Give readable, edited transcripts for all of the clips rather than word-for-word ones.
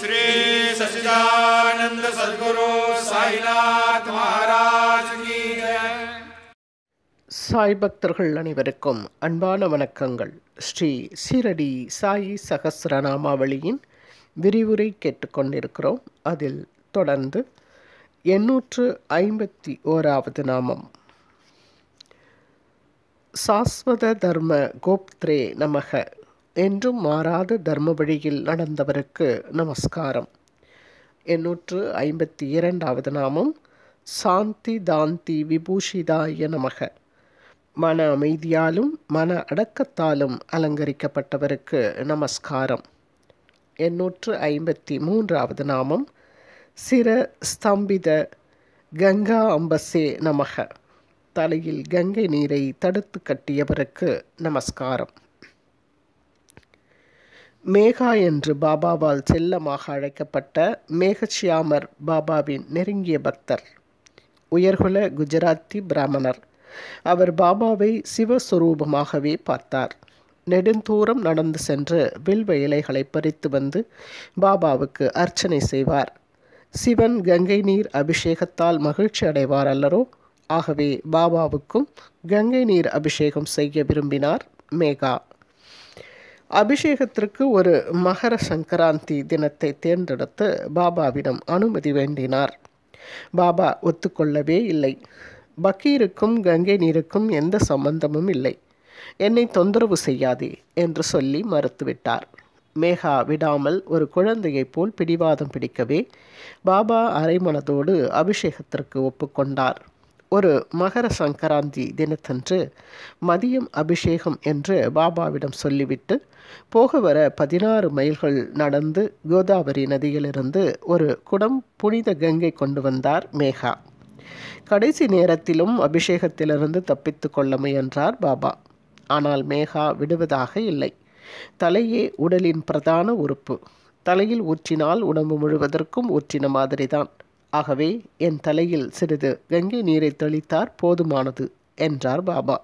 श्री सच्चिदानंद सद्गुरु साईनाथ महाराज की जय. சாய் பக்தர்கள் அனைவருக்கும் அன்பான வணக்கங்கள். ஸ்ரீ சீரடி சாயி சகஸ்ரநாமாவளியின் விரிவுரை கேட்டுக்கொண்டிருக்கிறோம். அதில் தொடர்ந்து 851வது நாமம். சாஸ்வத தர்ம கோப்த்ரே நமக. என்றும் மாறாத தர்ம வழியில் நடந்தவருக்கு நமஸ்காரம். 852வது நாமம். சாந்தி தாந்தி விபூஷிதாய நமக. மன அமைதியாலும் மன அடக்கத்தாலும் அலங்கரிக்கப்பட்டவருக்கு நமஸ்காரம். 853வது நாமம். சிர ஸ்தம்பித கங்கா அம்பசே நமக. தலையில் கங்கை நீரை தடுத்து கட்டியவருக்கு நமஸ்காரம். மேகா என்று பாபாவால் செல்லமாக அழைக்கப்பட்ட மேகசியாமர் பாபாவின் நெருங்கிய பக்தர். உயர்குல குஜராத்தி பிராமணர். அவர் பாபாவை சிவஸ்வரூபமாகவே பார்த்தார். நெடுந்தூரம் நடந்து சென்று வில்வ இலைகளை பறித்து வந்து பாபாவுக்கு அர்ச்சனை செய்வார். சிவன் கங்கை நீர் அபிஷேகத்தால் மகிழ்ச்சி அடைவார் அல்லரோ. ஆகவே பாபாவுக்கும் கங்கை நீர் அபிஷேகம் செய்ய விரும்பினார் மேகா. அபிஷேகத்திற்கு ஒரு மகர சங்கராந்தி தினத்தை தேர்ந்தெடுத்து பாபாவிடம் அனுமதி வேண்டினார். பாபா ஒத்துக்கொள்ளவே இல்லை. பக்கீருக்கும் கங்கை நீருக்கும் எந்த சம்பந்தமும் இல்லை, என்னை தொந்தரவு செய்யாதே என்று சொல்லி மறுத்துவிட்டார். மேகா விடாமல் ஒரு குழந்தையைப் போல் பிடிவாதம் பிடிக்கவே பாபா அரைமனதோடு அபிஷேகத்திற்கு ஒப்புக்கொண்டார். ஒரு மகர சங்கராந்தி தினத்தன்று மதியம் அபிஷேகம் என்று பாபாவிடம் சொல்லிவிட்டு போக வர 16 மைல்கள் நடந்து கோதாவரி நதியிலிருந்து ஒரு குடம் புனித கங்கை கொண்டு வந்தார் மேகா. கடைசி நேரத்திலும் அபிஷேகத்திலிருந்து தப்பித்து கொள்ள முயன்றார் பாபா. ஆனால் மேகா விடுவதாக இல்லை. தலையே உடலின் பிரதான உறுப்பு. தலையில் ஊற்றினால் உடம்பு முழுவதற்கும் ஊற்றின மாதிரிதான். ஆகவே என் தலையில் சிறிது கங்கை நீரை தெளித்தார் போதுமானது என்றார் பாபா.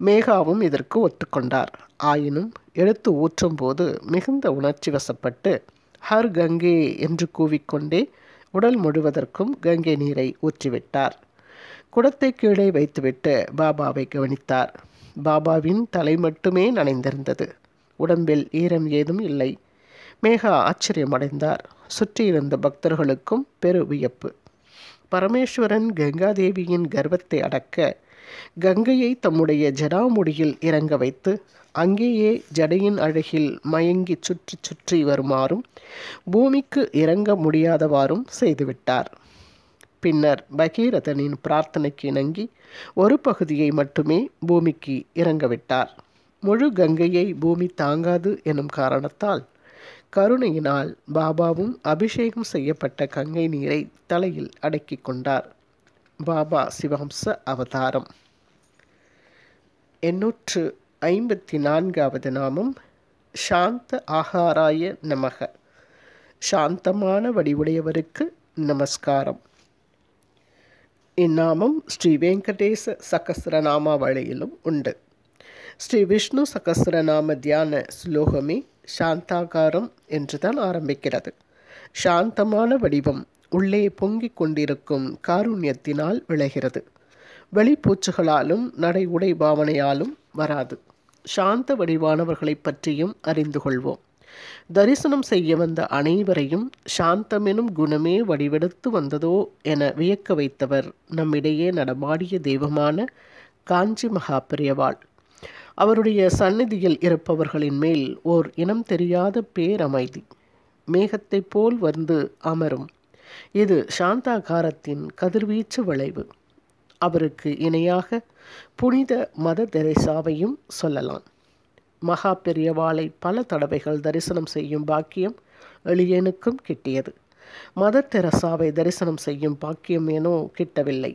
மேகாவும் இதற்கு ஒத்துக்கொண்டார். ஆயினும் எடுத்து ஊற்றும் போது மிகுந்த உணர்ச்சி வசப்பட்டு ஹர் கங்கே என்று கூவிக்கொண்டே உடல் முழுவதற்கும் கங்கை நீரை ஊற்றிவிட்டார். குடத்தை கீழே வைத்துவிட்டு பாபாவை கவனித்தார். பாபாவின் தலை மட்டுமே நனைந்திருந்தது. உடம்பில் ஈரம் ஏதும் இல்லை. மேகா ஆச்சரியமடைந்தார். சுற்றியிருந்த பக்தர்களுக்கும் பெரு வியப்பு. பரமேஸ்வரன் கங்காதேவியின் கர்வத்தை அடக்க கங்கையை தம்முடைய ஜடாமுடியில் இறங்க வைத்து அங்கேயே ஜடையின் அழகில் மயங்கி சுற்றி சுற்றி வருமாறும் பூமிக்கு இறங்க முடியாதவாறும் செய்துவிட்டார். பின்னர் பகீரதனின் பிரார்த்தனைக்கு இணங்கி ஒரு பகுதியை மட்டுமே பூமிக்கு இறங்கவிட்டார். முழு கங்கையை பூமி தாங்காது எனும் காரணத்தால் கருணையினால் பாபாவும் அபிஷேகம் செய்யப்பட்ட கங்கை நீரை தலையில் அடக்கி கொண்டார். பாபா சிவஹம்ச அவதாரம். 854வது நாமம். சாந்த ஆகாராய நமக. சாந்தமான வடிவுடையவருக்கு நமஸ்காரம். இந்நாமம் ஸ்ரீ வெங்கடேச சகஸ்ரநாமாவளியிலும் உண்டு. ஸ்ரீ விஷ்ணு சகஸ்ரநாம தியான ஸ்லோகமே சாந்தாகாரம் என்றுதான் ஆரம்பிக்கிறது. சாந்தமான வடிவம் உள்ளே பொங்கிக் கொண்டிருக்கும் காருண்யத்தினால் விளைகிறது. வெளிப்பூச்சுகளாலும் நடை உடை பாவனையாலும் வராது. சாந்த வடிவானவர்களை பற்றியும் அறிந்து கொள்வோம். தரிசனம் செய்ய வந்த அனைவரையும் சாந்தமெனும் குணமே வடிவெடுத்து வந்ததோ என வியக்க வைத்தவர் நம்மிடையே நடமாடிய தெய்வமான காஞ்சி மகா பெரியவாள். அவருடைய சந்நிதியில் இருப்பவர்களின் மேல் ஓர் இனம் தெரியாத பேரமைதி மேகத்தை போல் வந்து அமரும். இது சாந்தாகாரத்தின் கதிர்வீச்சு விளைவு. அவருக்கு இணையாக புனித மத தெரேசாவையும் சொல்லலாம். மகா பெரியவாளை பல தடவைகள் தரிசனம் செய்யும் பாக்கியம் எளியனுக்கும் கிட்டியது. மதர் தெரசாவை தரிசனம் செய்யும் பாக்கியம் ஏனோ கிட்டவில்லை.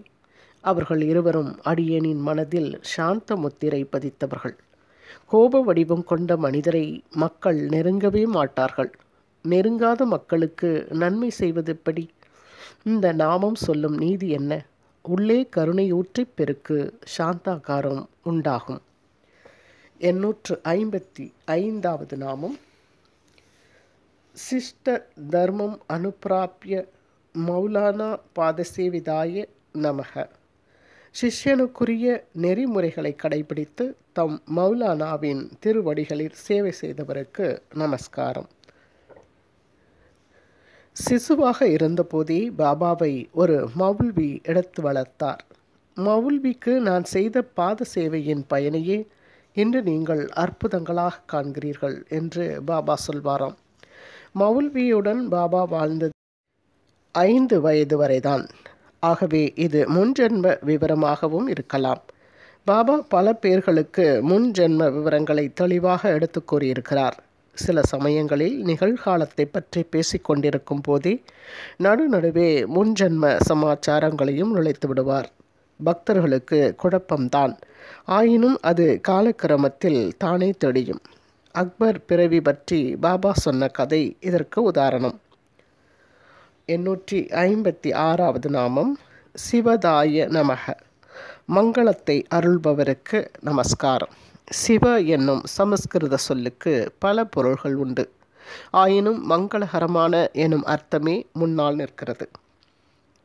அவர்கள் இருவரும் அடியேனின் மனதில் சாந்த முத்திரை பதித்தவர்கள். கோப வடிவம் கொண்ட மனிதரை மக்கள் நெருங்கவே மாட்டார்கள். நெருங்காத மக்களுக்கு நன்மை செய்வது எப்படி? இந்த நாமம் சொல்லும் நீதி என்ன? உள்ளே கருணையூற்றி பெருக்கு சாந்தாகாரம் உண்டாகும். 855வது நாமம். சிஷ்ட தர்மம் அனுப்பிராப்பிய மௌலானா பாதசேவிதாய நமக. சிஷ்யனுக்குரிய நெறிமுறைகளை கடைபிடித்து தம் மௌலானாவின் திருவடிகளில் சேவை செய்தவருக்கு நமஸ்காரம். சிசுவாக இருந்தபோதே பாபாவை ஒரு மௌல்வி எடுத்து வளர்த்தார். மௌல்விக்கு நான் செய்த பாத சேவையின் பயனையே இன்று நீங்கள் அற்புதங்களாக காண்கிறீர்கள் என்று பாபா சொல்வாராம். மௌல்வியுடன் பாபா வாழ்ந்தது 5 வயது வரைதான். ஆகவே இது முன்ஜென்ம விவரமாகவும் இருக்கலாம். பாபா பல பேர்களுக்கு முன்ஜென்ம விவரங்களை தெளிவாக எடுத்து கூறியிருக்கிறார். சில சமயங்களில் நிகழ்காலத்தை பற்றி பேசிக்கொண்டிருக்கும் போதே நடுநடுவே முன்ஜென்ம சமாச்சாரங்களையும் நுழைத்து விடுவார். பக்தர்களுக்கு குழப்பம்தான். ஆயினும் அது காலக்கிரமத்தில் தானே தெரியும். அக்பர் பிறவி பற்றி பாபா சொன்ன கதை இதற்கு உதாரணம். 856வது நாமம் சிவதாய நமக. மங்களத்தை அருள்பவருக்கு நமஸ்காரம். சிவ என்னும் சமஸ்கிருத சொல்லுக்கு பல பொருள்கள் உண்டு. ஆயினும் மங்களகரமான எனும் அர்த்தமே முன்னால் நிற்கிறது.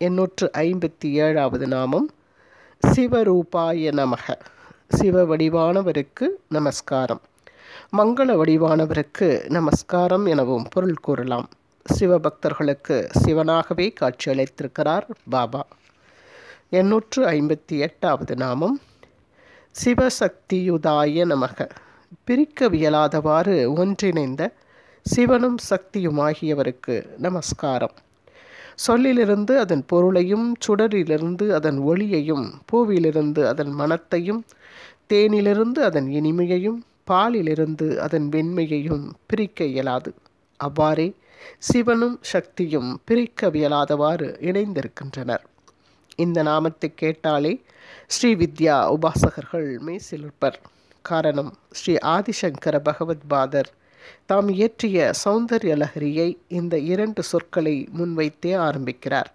857வது நாமம் சிவரூபாய நமக. சிவ வடிவானவருக்கு நமஸ்காரம். மங்கள வடிவானவருக்கு நமஸ்காரம் எனவும் பொருள் கூறலாம். சிவபக்தர்களுக்கு சிவனாகவே காட்சியளித்திருக்கிறார் பாபா. 858வது நாமம் சிவசக்தியுதாய நமக. பிரிக்கவியலாதவாறு ஒன்றிணைந்த சிவனும் சக்தியுமாகியவருக்கு நமஸ்காரம். சொல்லிலிருந்து அதன் பொருளையும், சுடரிலிருந்து அதன் ஒளியையும், பூவிலிருந்து அதன் மணத்தையும், தேனிலிருந்து அதன் இனிமையையும், பாலிலிருந்து அதன் வெண்மையையும் பிரிக்க இயலாது. அவ்வாறே சிவனும் சக்தியும் பிரிக்கவியலாதவாறு இணைந்திருக்கின்றனர். இந்த நாமத்தை கேட்டாலே ஸ்ரீ வித்யா உபாசகர்கள் மெய்சிலிர்ப்பர். காரணம், ஸ்ரீ ஆதிசங்கர பகவத் பாதர் தாம் இயற்றிய சௌந்தர்ய லஹரியை இந்த 2 சொற்களை முன்வைத்தே ஆரம்பிக்கிறார்.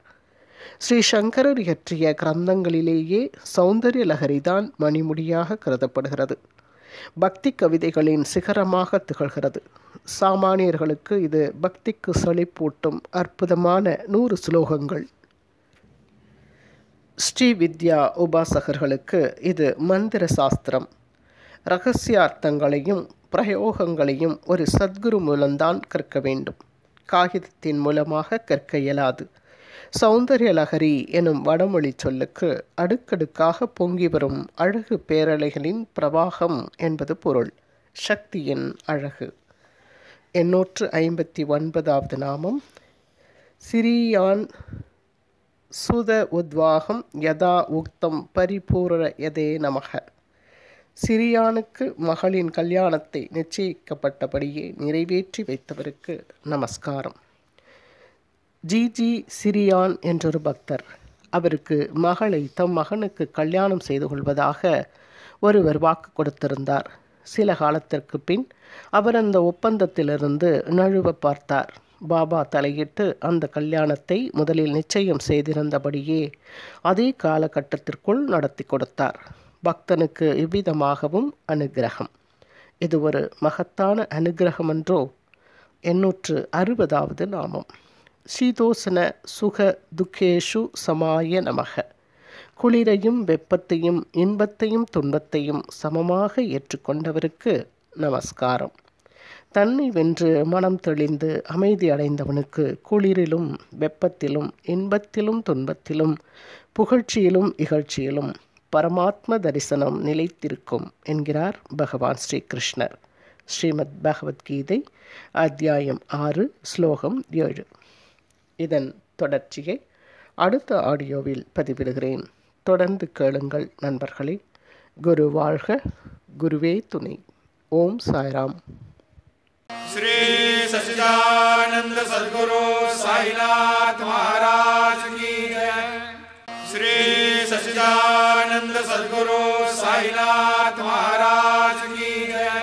ஸ்ரீ சங்கரர் இயற்றிய கிரந்தங்களிலேயே சௌந்தர்ய லஹரிதான் மணிமுடியாக கருதப்படுகிறது. பக்தி கவிதைகளின் சிகரமாக திகழ்கிறது. சாமானியர்களுக்கு இது பக்திக்கு செழிப்பூட்டும் அற்புதமான 100 ஸ்லோகங்கள். ஸ்ரீ வித்யா உபாசகர்களுக்கு இது மந்திர சாஸ்திரம். இரகசியார்த்தங்களையும் பிரயோகங்களையும் ஒரு சத்குரு மூலம்தான் கற்க வேண்டும். காகிதத்தின் மூலமாக கற்க இயலாது. சௌந்தர்ய லஹரி எனும் வடமொழி சொல்லுக்கு அடுக்கடுக்காக பொங்கி வரும் அழகு பேரலைகளின் பிரவாகம் என்பது பொருள். சக்தியின் அழகு. 859வது நாமம் சிறியான் சுத உத்வாகம் யதா உக்தம் பரிபூரண யதே நமக. சிறியானுக்கு மகளின் கல்யாணத்தை நிச்சயிக்கப்பட்டபடியே நிறைவேற்றி வைத்தவருக்கு நமஸ்காரம். ஜி சிறியான் என்றொரு பக்தர். அவருக்கு மகளை தம் மகனுக்கு கல்யாணம் செய்து கொள்வதாக ஒருவர் வாக்கு கொடுத்திருந்தார். சில காலத்திற்கு பின் அவர் அந்த ஒப்பந்தத்திலிருந்து நழுவ பார்த்தார். பாபா தலையிட்டு அந்த கல்யாணத்தை முதலில் நிச்சயம் செய்திருந்தபடியே அதே காலகட்டத்திற்குள் நடத்தி கொடுத்தார். பக்தனுக்கு இவ்விதமாகவும் அனுக்கிரகம். இது ஒரு மகத்தான அனுக்கிரகமன்றோ. 860வது நாமம் சீதோசன சுக துக்கேஷு சமாய நமக. குளிரையும் வெப்பத்தையும் இன்பத்தையும் துன்பத்தையும் சமமாக ஏற்றுக்கொண்டவருக்கு நமஸ்காரம். தன்னை வென்று மனம் தெளிந்து அமைதி அடைந்தவனுக்கு குளிரிலும் வெப்பத்திலும் இன்பத்திலும் துன்பத்திலும் புகழ்ச்சியிலும் இகழ்ச்சியிலும் பரமாத்ம தரிசனம் நிலைத்திருக்கும் என்கிறார் பகவான் ஸ்ரீ கிருஷ்ணர். ஸ்ரீமத் பகவத்கீதை அத்தியாயம் 6 ஸ்லோகம் 7. இதன் தொடர்ச்சியை அடுத்த ஆடியோவில் பதிவிடுகிறேன். தொடர்ந்து கேளுங்கள் நண்பர்களே. குரு வாழ்க, குருவே துணை. ஓம் சாய்ராம். श्री सच्चिदानंद सद्गुरु साईनाथ महाराज की जय. श्री सच्चिदानंद सद्गुरु साईनाथ महाराज की जय.